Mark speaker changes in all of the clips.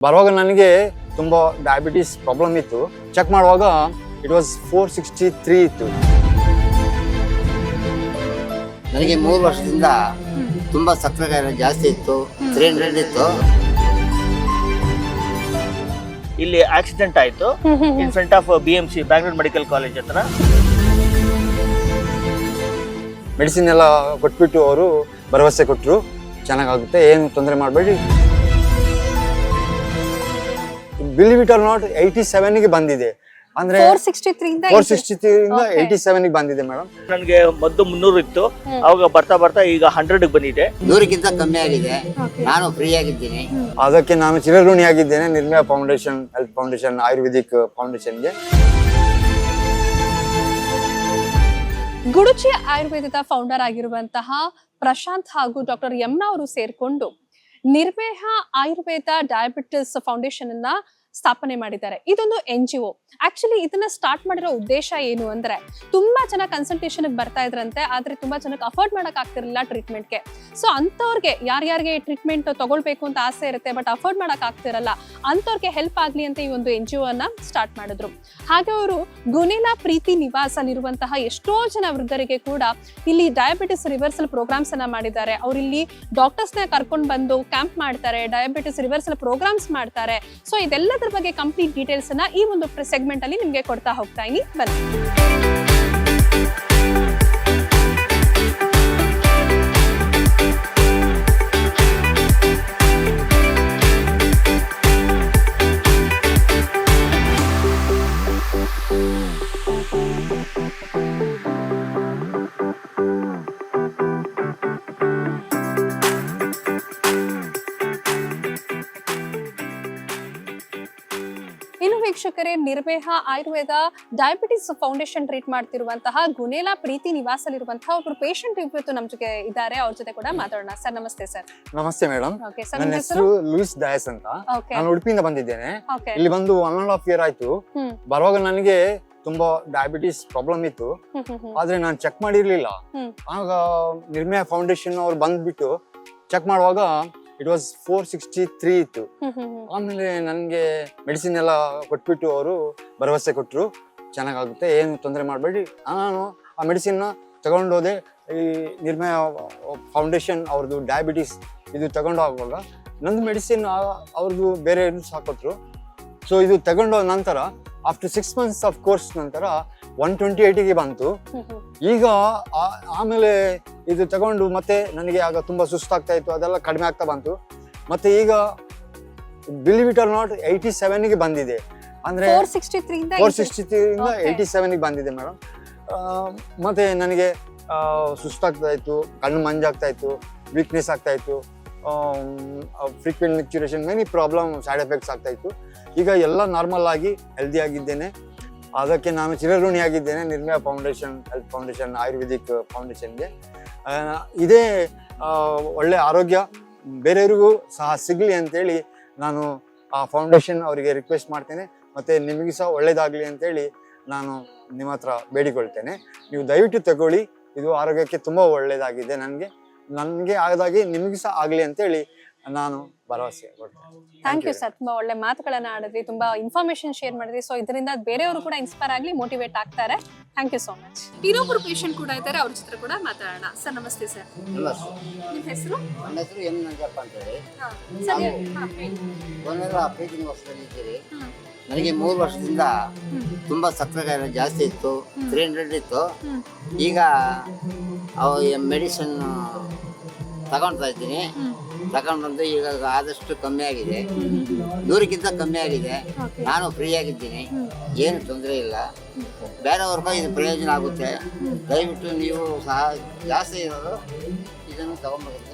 Speaker 1: ಬರುವಾಗ ನನಗೆ ತುಂಬ ಡಯಾಬಿಟಿಸ್ ಪ್ರಾಬ್ಲಮ್ ಇತ್ತು. ಚೆಕ್ ಮಾಡುವಾಗ ಇಟ್ ವಾಸ್ 463 ಇತ್ತು.
Speaker 2: ನನಗೆ 3 ವರ್ಷದಿಂದ ತುಂಬಾ ಸಕ್ಕರೆ ಕಾಯಿಲೆ ಜಾಸ್ತಿ ಇತ್ತು. 300 ಇತ್ತು.
Speaker 3: ಇಲ್ಲಿ ಆಕ್ಸಿಡೆಂಟ್ ಆಯ್ತು in front of BMC Bangalore medical college ಹತ್ರ.
Speaker 1: ಮೆಡಿಸಿನ್ ಎಲ್ಲ ಕೊಟ್ಬಿಟ್ಟು ಅವರು ಭರವಸೆ ಕೊಟ್ಟರು, ಚೆನ್ನಾಗಾಗುತ್ತೆ, ಏನು ತೊಂದರೆ ಮಾಡಬೇಡಿ. ಬಿಲೀವ್ ಇಟ್ ಆರ್ ನಾಟ್ 87ಗೆ ಬಂದಿದೆ. ಅಂದ್ರೆ 463 ಇಂದ 87ಗೆ ಬಂದಿದೆ ಮೇಡಮ್.
Speaker 3: ನನಗೆ ಮೊದಲು 300 ಇತ್ತು, ಅವಾಗ ಬರ್ತಾ ಬರ್ತಾ ಈಗ 100ಗೆ ಬಂದಿದೆ.
Speaker 2: 100ಕ್ಕಿಂತ ಕಮ್ಮಿ ಆಗಿದೆ. ನಾನು ಫ್ರೀ ಆಗಿದ್ದೀನಿ.
Speaker 1: ಅದಕ್ಕೆ ನಾನು ಚಿರಋಣಿಯಾಗಿದ್ದೇನೆ ನಿರ್ಮಯ ಫೌಂಡೇಶನ್, ಹೆಲ್ತ್ ಫೌಂಡೇಶನ್, ಆಯುರ್ವೇದಿಕ್ ಫೌಂಡೇಶನ್ಗೆ.
Speaker 4: ಗುಡುಚಿ ಆಯುರ್ವೇದದ ಫೌಂಡರ್ ಆಗಿರುವಂತಹ ಪ್ರಶಾಂತ್ ಹಾಗೂ ಡಾಕ್ಟರ್ ಯಮ್ನಾ ಅವರು ಸೇರ್ಕೊಂಡು ನಿರ್ಮೇಹ ಆಯುರ್ವೇದ ಡಯಾಬಿಟಿಸ್ ಫೌಂಡೇಶನ್ ಅನ್ನ ಸ್ಥಾಪನೆ ಮಾಡಿದ್ದಾರೆ. ಇದೊಂದು NGO. ಆಕ್ಚುಲಿ ಇದನ್ನ ಸ್ಟಾರ್ಟ್ ಮಾಡಿರೋ ಉದ್ದೇಶ ಏನು ಅಂದ್ರೆ, ತುಂಬಾ ಜನ ಕನ್ಸಲ್ಟೇಷನ್ ಬರ್ತಾ ಇದ್ರಂತೆ, ಆದ್ರೆ ತುಂಬಾ ಜನಕ್ಕೆ ಅಫೋರ್ಡ್ ಮಾಡಕ್ ಆಗ್ತಿರಲಿಲ್ಲ ಟ್ರೀಟ್ಮೆಂಟ್ಗೆ. ಸೊ ಅಂತವ್ರಿಗೆ ಯಾರ್ಯಾರಿಗೆ ಟ್ರೀಟ್ಮೆಂಟ್ ತಗೊಳ್ಬೇಕು ಅಂತ ಆಸೆ ಇರುತ್ತೆ, ಬಟ್ ಅಫೋರ್ಡ್ ಮಾಡಕ್ ಆಗ್ತಿರಲ್ಲ, ಅಂತವ್ರಿಗೆ ಹೆಲ್ಪ್ ಆಗ್ಲಿ ಅಂತ ಈ ಒಂದು NGO ಅನ್ನ ಸ್ಟಾರ್ಟ್ ಮಾಡಿದ್ರು. ಹಾಗೆ ಅವರು ಗುಣೇಲಾ ಪ್ರೀತಿ ನಿವಾಸ ಅಲ್ಲಿರುವಂತಹ ಎಷ್ಟೋ ಜನ ವೃದ್ಧರಿಗೆ ಕೂಡ ಇಲ್ಲಿ ಡಯಾಬಿಟಿಸ್ ರಿವರ್ಸಲ್ ಪ್ರೋಗ್ರಾಮ್ಸ್ ಅನ್ನ ಮಾಡಿದ್ದಾರೆ. ಅವ್ರು ಇಲ್ಲಿ ಡಾಕ್ಟರ್ಸ್ ನ ಕರ್ಕೊಂಡು ಬಂದು ಕ್ಯಾಂಪ್ ಮಾಡ್ತಾರೆ, ಡಯಾಬಿಟಿಸ್ ರಿವರ್ಸಲ್ ಪ್ರೋಗ್ರಾಮ್ಸ್ ಮಾಡ್ತಾರೆ. ಸೊ ಇದೆಲ್ಲದರ ಬಗ್ಗೆ ಕಂಪ್ಲೀಟ್ ಡೀಟೇಲ್ಸ್ ಅನ್ನ ಈ ಒಂದು ಸೆಗ್ಮೆಂಟ್ ಅಲ್ಲಿ ನಿಮ್ಗೆ ಕೊಡ್ತಾ ಹೋಗ್ತಾ ಇದೀನಿ, ಬನ್ನಿ. ಇನ್ನು ವೀಕ್ಷಕರೇ, ನಿರ್ಮೇಹ ಆಯುರ್ವೇದ ಡಯಾಬಿಟಿಸ್ ಫೌಂಡೇಶನ್ ಟ್ರೀಟ್ ಮಾಡ್ತಿರುವಂತಹ ಗುಣೇಲಾ ಪ್ರೀತಿ ನಿವಾಸಲ್ಲಿರುವಂತಹ ಒಬ್ರು ಪೇಷಂಟ್ ಇವತ್ತು ನಮ್ ಜೊತೆ ಇದ್ದಾರೆ. ಅವ್ರ ಜೊತೆ ಕೂಡ ಮಾತಾಡೋಣ. ಸರ್ ನಮಸ್ತೆ. ಸರ್
Speaker 1: ನಮಸ್ತೆ ಮೇಡಮ್.
Speaker 4: ಓಕೆ ಸರ್,
Speaker 1: ನನ್ನ ಹೆಸರು ಲೂಯಿಸ್ ಡಯಾಸ್ ಅಂತ. ನಾನು ಉಡುಪಿಯಿಂದ ಬಂದಿದ್ದೇನೆ. ಇಲ್ಲಿ ಬಂದು 1.5 year ಆಯ್ತು. ಬರುವಾಗ ನನಗೆ ತುಂಬಾ ಡಯಾಬಿಟಿಸ್ ಪ್ರಾಬ್ಲಮ್ ಇತ್ತು, ಆದ್ರೆ ನಾನು ಚೆಕ್ ಮಾಡಿರ್ಲಿಲ್ಲ. ಆಗ ನಿರ್ಮಯ ಫೌಂಡೇಶನ್ ಅವ್ರು ಬಂದ್ಬಿಟ್ಟು ಚೆಕ್ ಮಾಡುವಾಗ ಇಟ್ ವಾಸ್ 463 ಇತ್ತು. ಆಮೇಲೆ ನನಗೆ ಮೆಡಿಸಿನ್ ಎಲ್ಲ ಕೊಟ್ಬಿಟ್ಟು ಅವರು ಭರವಸೆ ಕೊಟ್ಟರು, ಚೆನ್ನಾಗಾಗುತ್ತೆ, ಏನು ತೊಂದರೆ ಮಾಡಬೇಡಿ. ನಾನು ಆ ಮೆಡಿಸಿನ್ನ ತಗೊಂಡೋದೆ. ಈ ನಿರ್ಮಯ ಫೌಂಡೇಶನ್ ಅವ್ರದ್ದು ಡಯಾಬಿಟಿಸ್ ಇದು ತಗೊಂಡು ಹೋಗುವಾಗ ನಂದು ಮೆಡಿಸಿನ್ ಅವ್ರದ್ದು ಬೇರೆ ಹಾಕೊಟ್ರು. ಸೊ ಇದು ತಗೊಂಡೋದ ನಂತರ ಆಫ್ಟರ್ 6 months ಆಫ್ ಕೋರ್ಸ್ ನಂತರ 128ಗೆ ಬಂತು. ಈಗ ಆಮೇಲೆ ಇದು ತಗೊಂಡು ಮತ್ತೆ ನನಗೆ ಆಗ ತುಂಬಾ ಸುಸ್ತಾಗ್ತಾ ಇತ್ತು, ಅದೆಲ್ಲ ಕಡಿಮೆ ಆಗ್ತಾ ಬಂತು. ಮತ್ತೆ ಈಗ ಬಿಲೀವ್ ಇಟ್ ಆರ್ ನಾಟ್ 87ಗೆ ಬಂದಿದೆ. ಅಂದ್ರೆ 463 ಇಂದ 87ಗೆ ಬಂದಿದೆ ಮೇಡಮ್. ಮತ್ತೆ ನನಗೆ ಸುಸ್ತಾಗ್ತಾ ಇತ್ತು, ಕಣ್ಣು ಮಂಜಾಗ್ತಾ ಇತ್ತು, ವೀಕ್ನೆಸ್ ಆಗ್ತಾ ಇತ್ತು, frequent micturition, many problem, side effects ಆಗ್ತಾ ಇತ್ತು. ಈಗ ಎಲ್ಲ ನಾರ್ಮಲ್ ಆಗಿ ಹೆಲ್ದಿ ಆಗಿದ್ದೇನೆ. ಅದಕ್ಕೆ ನಾನು ಚಿರಋಣಿಯಾಗಿದ್ದೇನೆ ನಿರ್ಮಯ ಫೌಂಡೇಶನ್, ಹೆಲ್ತ್ ಫೌಂಡೇಶನ್, ಆಯುರ್ವೇದಿಕ್ ಫೌಂಡೇಶನ್ಗೆ. ಇದೇ ಒಳ್ಳೆ ಆರೋಗ್ಯ ಬೇರೆಯವರಿಗೂ ಸಹ ಸಿಗಲಿ ಅಂತೇಳಿ ನಾನು ಆ ಫೌಂಡೇಶನ್ ಅವರಿಗೆ ರಿಕ್ವೆಸ್ಟ್ ಮಾಡ್ತೇನೆ. ಮತ್ತು ನಿಮಗೆ ಸಹ ಒಳ್ಳೇದಾಗಲಿ ಅಂತೇಳಿ ನಾನು ನಿಮ್ಮ ಹತ್ರ ಬೇಡಿಕೊಳ್ತೇನೆ. ನೀವು ದಯವಿಟ್ಟು ತಗೊಳ್ಳಿ, ಇದು ಆರೋಗ್ಯಕ್ಕೆ ತುಂಬ ಒಳ್ಳೆಯದಾಗಿದೆ. ನನಗೆ ಆದಾಗಿ ನಿಮಗೆ ಸಹ ಆಗಲಿ ಅಂತೇಳಿ ನಾನು ಭರವಸೆ ಕೊಡ್ತೇನೆ.
Speaker 4: Thank you sir. ತುಂಬಾ ಒಳ್ಳೆ ಮಾತುಗಳನ್ನ ಆಡಿದ್ರಿ, ತುಂಬಾ ಇನ್ಫಾರ್ಮೇಶನ್ ಶೇರ್ ಮಾಡಿದ್ರಿ. ಸೊ ಇದರಿಂದ ಬೇರೆಯವರು ಕೂಡ ಇನ್ಸ್ಪೈರ್ ಆಗ್ಲಿ, ಮೋಟಿವೇಟ್ ಆಗ್ತಾರೆ. Thank you so much. ಇನ್ನೊಬ್ರು ಪೇಷಂಟ್ ಕೂಡ ಇದ್ದಾರೆ, ಅವ್ರ ಜೊತೆ ಕೂಡ ಮಾತಾಡೋಣ. ಸರ್ ನಮಸ್ತೆ. ಸರ್ ನಿಮ್ಮ ಹೆಸರು?
Speaker 2: ನನ್ನ ಹೆಸರು ಎಂ ನಂಜಪ್ಪ ಅಂತ ಹೇಳಿ. ಪ್ರೀತಿ ನಿವಾಸದಲ್ಲಿ ಇದ್ದೀರಿ. ನನಗೆ 3 ವರ್ಷದಿಂದ ತುಂಬಾ ಸಕ್ಕರೆ ಕಾಯಿಲೆ ಜಾಸ್ತಿ ಇತ್ತು. 300 ಇತ್ತು. ಈಗ ಮೆಡಿಸಿನ್ ತಗೊಳ್ತಾ ಇದ್ದೀನಿ. ತಗೊಂಡು ಬಂದು ಈಗ ಆದಷ್ಟು ಕಮ್ಮಿ ಆಗಿದೆ. 100ಕ್ಕಿಂತ ಕಮ್ಮಿ ಆಗಿದೆ. ನಾನು ಫ್ರೀ ಆಗಿದ್ದೀನಿ, ಏನು ತೊಂದರೆ ಇಲ್ಲ. ಬೇರೆಯವ್ರಿಗೂ ಇದು ಪ್ರಯೋಜನ ಆಗುತ್ತೆ. ದಯವಿಟ್ಟು ನೀವು ಸಹ ಜಾಸ್ತಿ ಇರೋದು ಇದನ್ನು ತಗೊಂಡ್ಬರೋದು.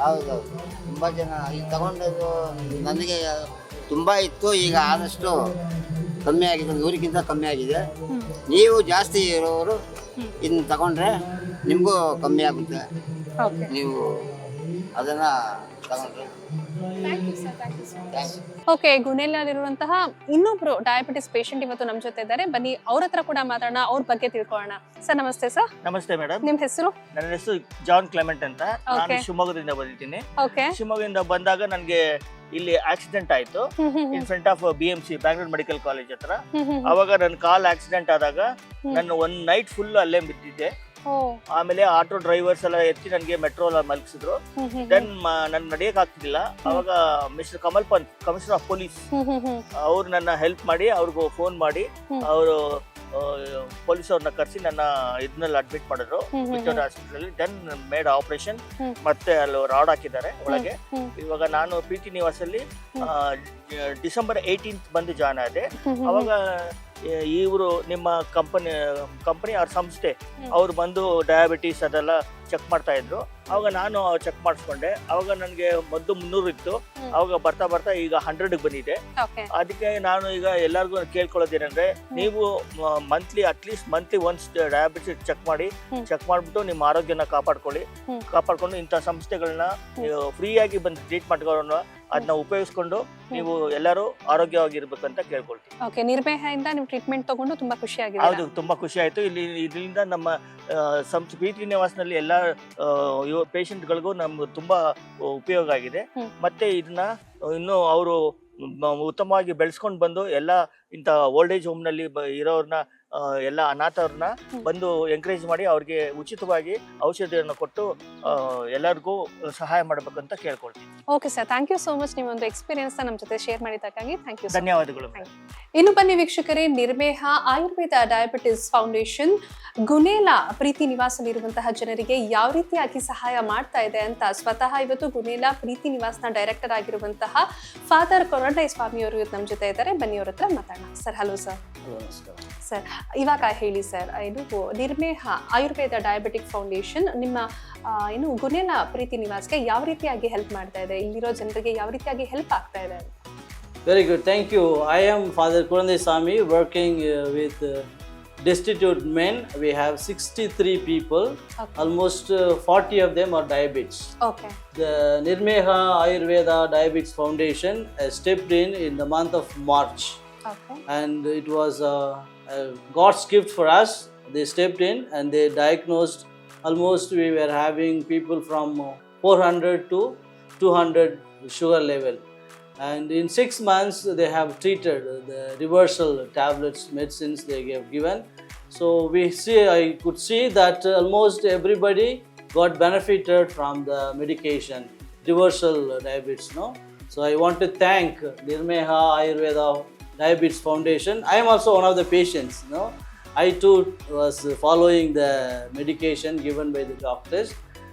Speaker 2: ಹೌದೌದು, ತುಂಬ ಜನ ಈಗ ತಗೊಂಡದ್ದು ನನಗೆ ತುಂಬ ಇತ್ತು. ಈಗ ಆದಷ್ಟು ಕಮ್ಮಿ ಆಗಿದೆ, 100ಕ್ಕಿಂತ ಕಮ್ಮಿ ಆಗಿದೆ. ನೀವು ಜಾಸ್ತಿ ಇರೋರು ಇದನ್ನ ತಗೊಂಡ್ರೆ ನಿಮಗೂ ಕಮ್ಮಿ ಆಗುತ್ತೆ. ನೀವು ಅದನ್ನು ತಗೊಂಡ್ರೆ
Speaker 4: ಓಕೆ, ಗುಣೇಲಲ್ಲಿರುವಂತಹ ಇನ್ನೊಬ್ರು ಡಯಾಬಿಟಿಸ್ ಪೇಷಂಟ್ ಇವತ್ತು ನಮ್ ಜೊತೆ ಇದ್ದಾರೆ. ಬನ್ನಿ ಅವ್ರ ಹತ್ರ ಕೂಡ ಮಾತಾಡೋಣ, ಅವ್ರ ಬಗ್ಗೆ ತಿಳ್ಕೊಳ್ಳೋಣ. ಸರ್ ನಮಸ್ತೆ ಸರ್.
Speaker 3: ನಮಸ್ತೆ ಮೇಡಮ್.
Speaker 4: ನಿಮ್ ಹೆಸರು?
Speaker 3: ನನ್ನ ಹೆಸರು ಜಾನ್ ಕ್ಲೆಮೆಂಟ್ ಅಂತ. ನಾನು
Speaker 4: Okay.
Speaker 3: ಶಿವಮೊಗ್ಗದಿಂದ ಬಂದಿದ್ದೀನಿ.
Speaker 4: ಓಕೆ.
Speaker 3: ಶಿವಮೊಗ್ಗದಿಂದ ಬಂದಾಗ ನನಗೆ ಇಲ್ಲಿ ಆಕ್ಸಿಡೆಂಟ್ ಆಯ್ತು in front of BMC Bangalore medical college ಹತ್ರ. ಅವಾಗ ನನ್ನ ಕಾಲ್ ಆಕ್ಸಿಡೆಂಟ್ ಆದಾಗ ನಾನು ಒಂದ್ ನೈಟ್ ಫುಲ್ ಅಲ್ಲೇ ಬಿದ್ದಿದ್ದೆ. ಆಮೇಲೆ ಆಟೋ ಡ್ರೈವರ್ಸ್ ಎಲ್ಲ ಎತ್ತಿ ನನಗೆ ಮೆಟ್ರೋ ಮಲಗಿಸಿದ್ರು. ದೆನ್ ನನ್ ನಡೆಯಕ್ ಆಗ್ತಿಲ್ಲ. ಅವಾಗ mister Kamal Pant, commissioner of police, ಅವ್ರು ನನ್ನ ಹೆಲ್ಪ್ ಮಾಡಿ ಅವ್ರಿಗೂ ಫೋನ್ ಮಾಡಿ ಅವರು ಪೊಲೀಸ್ ಅವ್ರನ್ನ ಕರೆಸಿ ನನ್ನ ಇದನ್ನೆಲ್ಲ ಅಡ್ಮಿಟ್ ಮಾಡಿದ್ರು ವಿಕ್ಟೋರಿಯಾ ಹಾಸ್ಪಿಟಲ್ ಅಲ್ಲಿ. Then made operation. ಮತ್ತೆ ಅಲ್ಲಿ ರಾಡ್ ಹಾಕಿದ್ದಾರೆ ಒಳಗೆ. ಇವಾಗ ನಾನು ಪ್ರೀತಿ ನಿವಾಸಲ್ಲಿ ಡಿಸೆಂಬರ್ 18 ಬಂದು ಜಾಯ್ನ್ ಆದೆ. ಅವಾಗ ಇವರು ನಿಮ್ಮ ಕಂಪನಿ ಅವ್ರ ಸಂಸ್ಥೆ ಅವ್ರು ಬಂದು ಡಯಾಬಿಟೀಸ್ ಅದೆಲ್ಲ ಚೆಕ್ ಮಾಡ್ತಾ ಇದ್ರು. ಅವಾಗ ನಾನು ಚೆಕ್ ಮಾಡಿಸ್ಕೊಂಡೆ. ಅವಾಗ ನನಗೆ ಮೊದಲು 300 ಇತ್ತು. ಅವಾಗ ಬರ್ತಾ ಬರ್ತಾ ಈಗ 100ಗೆ ಬಂದಿದೆ. ಅದಕ್ಕೆ ನಾನು ಈಗ ಎಲ್ಲರಿಗೂ ಕೇಳ್ಕೊಳ್ಳೋದೇನಂದ್ರೆ, ನೀವು at least monthly once diabetes check ಮಾಡಿಬಿಟ್ಟು ನಿಮ್ಮ ಆರೋಗ್ಯನ ಕಾಪಾಡ್ಕೊಂಡು ಇಂಥ ಸಂಸ್ಥೆಗಳನ್ನ ಫ್ರೀಯಾಗಿ ಬಂದು ಟ್ರೀಟ್ಮೆಂಟ್ಗಳನ್ನ ಅದನ್ನ ಉಪಯೋಗಿಸ್ಕೊಂಡು ನೀವು ಎಲ್ಲರೂ ಆರೋಗ್ಯವಾಗಿರ್ಬೇಕಂತ ಕೇಳ್ಕೊಳ್ತೀವಿ.
Speaker 4: ಓಕೆ, ನಿರ್ಭಯದಿಂದ ನೀವು ಟ್ರೀಟ್ಮೆಂಟ್ ತಗೊಂಡು ತುಂಬಾ ಖುಷಿ ಆಗಿದೆ.
Speaker 3: ಹೌದು, ತುಂಬಾ ಖುಷಿ ಆಯ್ತು. ಇದರಿಂದ ನಮ್ಮ ಸಂಸ್ಥೆ ಪ್ರೀತಿ ನಿವಾಸನಲ್ಲಿ ಎಲ್ಲ ಪೇಷಂಟ್ಗಳಿಗೂ ನಮ್ಗೆ ತುಂಬಾ ಉಪಯೋಗ ಆಗಿದೆ. ಮತ್ತೆ ಇದನ್ನ ಇನ್ನು ಅವರು ಉತ್ತಮವಾಗಿ ಬೆಳೆಸ್ಕೊಂಡು ಬಂದು ಎಲ್ಲ ಇಂಥ ಓಲ್ಡ್ ಏಜ್ ಹೋಮ್ ನಲ್ಲಿ ಇರೋರ್ನ ಎಲ್ಲ ಅನಾಥವ್ರನ್ನ ಬಂದು ಎಂಕರೇಜ್ ಮಾಡಿ ಅವ್ರಿಗೆ ಉಚಿತವಾಗಿ ಔಷಧಿಯನ್ನು ಕೊಟ್ಟು ಎಲ್ಲರಿಗೂ ಸಹಾಯ ಮಾಡಬೇಕಂತ ಕೇಳ್ಕೊಳ್ತೀನಿ.
Speaker 4: Okay sir, thank you so much. ನಿಮ್ಮ ಒಂದು ಎಕ್ಸ್ಪೀರಿಯನ್ಸ್ ನಮ್ಮ ಜೊತೆ ಶೇರ್ ಮಾಡಿದ್ದಕ್ಕಾಗಿ ಥ್ಯಾಂಕ್ ಯು.
Speaker 3: ಧನ್ಯವಾದಗಳು.
Speaker 4: ಇನ್ನು ಬನ್ನಿ ವೀಕ್ಷಕರೇ, ನಿರ್ಮೇಹ ಆಯುರ್ವೇದ ಡಯಾಬಿಟಿಸ್ ಫೌಂಡೇಶನ್ ಗುಣೇಲ ಪ್ರೀತಿ ನಿವಾಸದಲ್ಲಿರುವಂತಹ ಜನರಿಗೆ ಯಾವ ರೀತಿಯಾಗಿ ಸಹಾಯ ಮಾಡ್ತಾ ಇದೆ ಅಂತ ಸ್ವತಃ ಇವತ್ತು ಗುಣೇಲ ಪ್ರೀತಿ ನಿವಾಸನ ಡೈರೆಕ್ಟರ್ ಆಗಿರುವಂತಹ ಫಾದರ್ ಕೊರಂಡೈ ಸ್ವಾಮಿ ಅವರು ಇವತ್ತು ನಮ್ಮ ಜೊತೆ ಇದ್ದಾರೆ. ಬನ್ನಿ ಅವ್ರ ಹತ್ರ ಮಾತಾಡೋಣ. Sir hello sir. ಸರ್ ಇವಾಗ ಹೇಳಿ ಸರ್, ಇದು ನಿರ್ಮೇಹ ಆಯುರ್ವೇದ ಡಯಾಬಿಟಿಕ್ ಫೌಂಡೇಶನ್ ನಿಮ್ಮ ಏನು ಗುಣೇಲ ಪ್ರೀತಿ ನಿವಾಸ್ಗೆ ಯಾವ ರೀತಿಯಾಗಿ ಹೆಲ್ಪ್ ಮಾಡ್ತಾ ಇದೆ, ಇಲ್ಲಿರೋ ಜನರಿಗೆ ಯಾವ ರೀತಿಯಾಗಿ ಹೆಲ್ಪ್ ಆಗ್ತಾ ಇದೆ?
Speaker 5: Very good, thank you. I am Father Kurandai Swami, working with destitute men. We have 63 people.
Speaker 4: Okay.
Speaker 5: Almost 40 of them are diabetes.
Speaker 4: Okay.
Speaker 5: The Nirmeha Ayurveda Diabetes Foundation stepped in the month of March.
Speaker 4: Okay.
Speaker 5: And it was God's gift for us. They stepped in and they diagnosed, almost we were having people from 400 to 200 sugar level. And in 6 months, they have treated the reversal tablets, medicines they have given. So I could see that almost everybody got benefited from the medication, reversal diabetes. No, so I want to thank Nirmeha Ayurveda Diabetes Foundation. I am also one of the patients. No, I too was following the medication given by the doctors,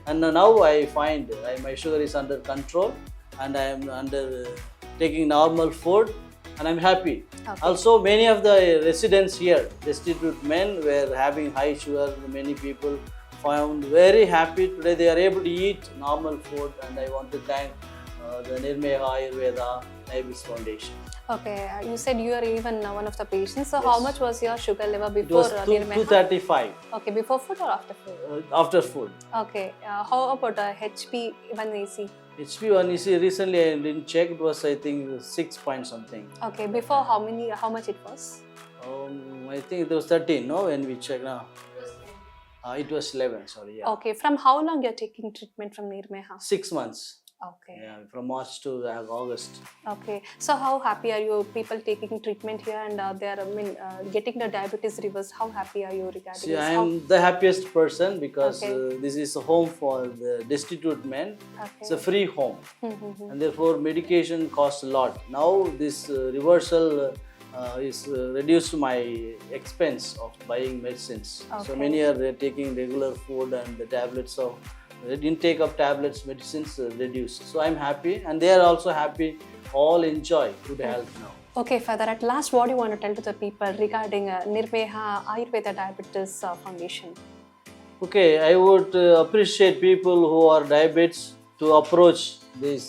Speaker 5: and now I find my sugar is under control, and I am taking normal food, and I'm happy.
Speaker 4: Okay.
Speaker 5: Also, many of the residents here, destitute men, were having high sugar. Many people found very happy today. They are able to eat normal food, and I want to thank the Nirmeha Ayurveda Diabetes Foundation.
Speaker 4: Okay, you said you are even one of the patients. So
Speaker 5: Yes.
Speaker 4: how much was your sugar level
Speaker 5: It
Speaker 4: before
Speaker 5: was
Speaker 4: Nirmeha?
Speaker 5: 235
Speaker 4: Okay, before food or after food?
Speaker 5: after food.
Speaker 4: Okay, how about HB1AC?
Speaker 5: HB1AC recently I didn't check. It was I think 6 point something.
Speaker 4: Okay, before how much it was?
Speaker 5: I think it was 13. No, when we checked now. It was 11. Sorry. Yeah.
Speaker 4: Okay, from how long you're taking treatment from Nirmeha?
Speaker 5: 6 months.
Speaker 4: Okay.
Speaker 5: Yeah, from March to August.
Speaker 4: Okay, so how happy are you? People taking treatment here and they are getting the diabetes reverse. How happy are you regarding
Speaker 5: See,
Speaker 4: this?
Speaker 5: I am the happiest person because
Speaker 4: Okay.
Speaker 5: this is a home for the destitute men.
Speaker 4: Okay.
Speaker 5: It's a free home,
Speaker 4: Mm-hmm.
Speaker 5: and therefore medication costs a lot. Now this reversal is reduced my expense of buying medicines. So
Speaker 4: Okay.
Speaker 5: many are taking regular food, and the tablets of intake of tablets, medicines reduced. So I'm happy, and they are also happy. All enjoy good health now.
Speaker 4: Okay, Father, at last, what do you want to tell to the people regarding Nirmeha Ayurveda Diabetes Foundation?
Speaker 5: Okay, I would appreciate people who are diabetics to approach this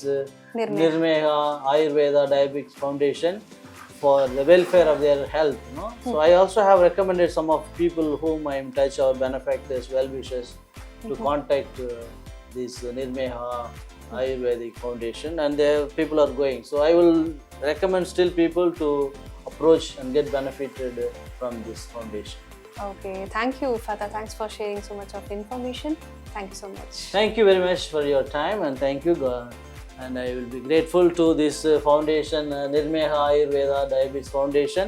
Speaker 5: Nirmeha Ayurveda Diabetes Foundation for the welfare of their health. No? So I also have recommended some of people whom I am in touch, our benefactors, well-wishers, to contact this Nirmeha Ayurvedic Foundation, and people are going. So I will recommend still people to approach and get benefited from this foundation.
Speaker 4: Okay, thank you, Fatah. Thanks for sharing so much of information. Thank you so much.
Speaker 5: Thank you very much for your time, and thank you. And I will be grateful to this foundation, Nirmeha Ayurveda Diabetes Foundation,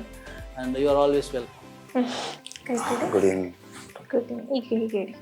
Speaker 5: and you are always welcome.
Speaker 1: Good evening.
Speaker 6: ಹೀಗೆ ಹೇಳಿ.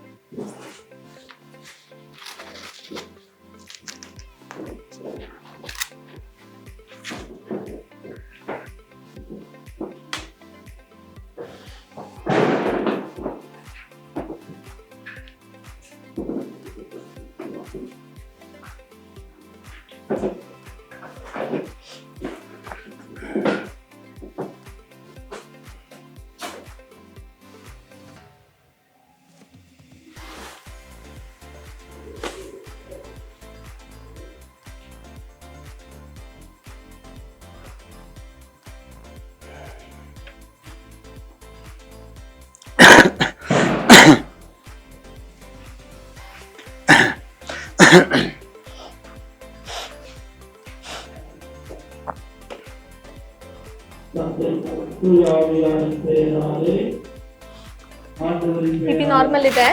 Speaker 7: BP normal ಇದೆ.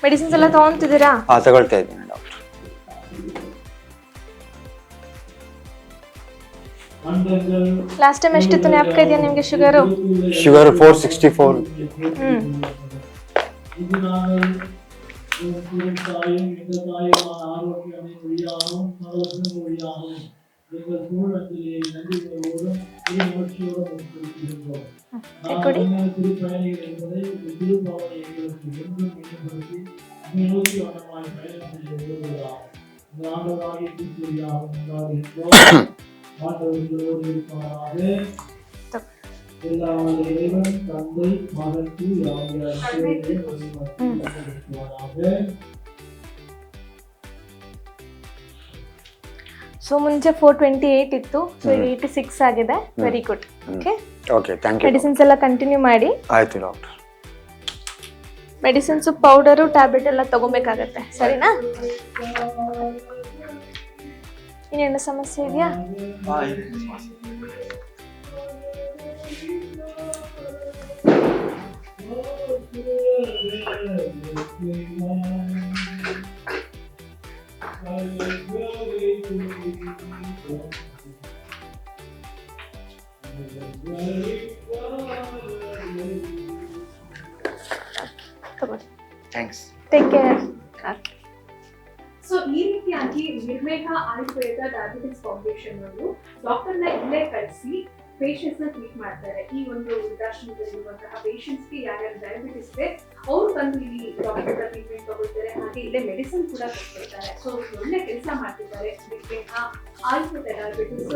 Speaker 7: Medicines ಎಲ್ಲ ತಗೊಂತಿದ್ದೀರಾ?
Speaker 1: ತಗೊಳ್ತಾ ಇದ್ದೀನಿ doctor.
Speaker 7: Last time ಎಷ್ಟಿತ್ತು ಜ್ಞಾಪಕ ಇದೆಯಾ ನಿಮ್ಗೆ ಶುಗರು?
Speaker 1: ಶುಗರ್ 464.
Speaker 7: ಕೊಡಿ. ಸೊ ಮುಂಚೆ 428 ಇತ್ತು, ಸೊ 86 ಆಗಿದೆ. Very good. Okay
Speaker 1: okay, thank you.
Speaker 7: Medicines ಎಲ್ಲ ಕಂಟಿನ್ಯೂ ಮಾಡಿ.
Speaker 1: ಆಯ್ತು ಡಾಕ್ಟರ್.
Speaker 7: ಮೆಡಿಸಿನ್ಸ್, ಪೌಡರು, ಟ್ಯಾಬ್ಲೆಟ್ ಎಲ್ಲ ತಗೋಬೇಕಾಗತ್ತೆ, ಸರಿನಾ? ಇನ್ನೇನು ಸಮಸ್ಯೆ ಇದೆಯಾ?
Speaker 1: ಥ್ಯಾಂಕ್ಸ್.
Speaker 7: Take care.
Speaker 4: ಸೊ ಈ ರೀತಿಯಾಗಿ ನಿರ್ಮೇಹ ಆಯುರ್ವೇದ ಡಯಾಬಿಟಿಸ್ ಫೌಂಡೇಶನ್ ಅವರು ಡಾಕ್ಟರ್ನ ಇಲ್ಲೇ ಕಳಿಸಿ ಪೇಷಂಟ್ಸ್ ನ ಟ್ರೀಟ್ ಮಾಡ್ತಾರೆ. ಈ ಒಂದು ವೃದ್ಧಾಶ್ರಮದಲ್ಲಿರುವಂತಹ ಪೇಷಂಟ್ಸ್ ಗೆ ಯಾರ್ಯಾರು ಡಯಾಬಿಟಿಸ್ ಇದೆ ಅವ್ರು ಬಂದು ಇಲ್ಲಿ ಡಾಕ್ಟರ್ ಟ್ರೀಟ್ಮೆಂಟ್ ತಗೊಳ್ತಾರೆ, ಹಾಗೆ ಇಲ್ಲೇ ಮೆಡಿಸಿನ್ ಕೂಡ ಕೊಡ್ತಿರ್ತಾರೆ. ಸೊ ಒಳ್ಳೆ ಕೆಲಸ ಮಾಡ್ತಿದ್ದಾರೆ ನಿರ್ಮೇಹ ಆಯುರ್ವೇದ ಡಯಾಬಿಟಿಸ್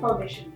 Speaker 4: ಫೌಂಡೇಶನ್.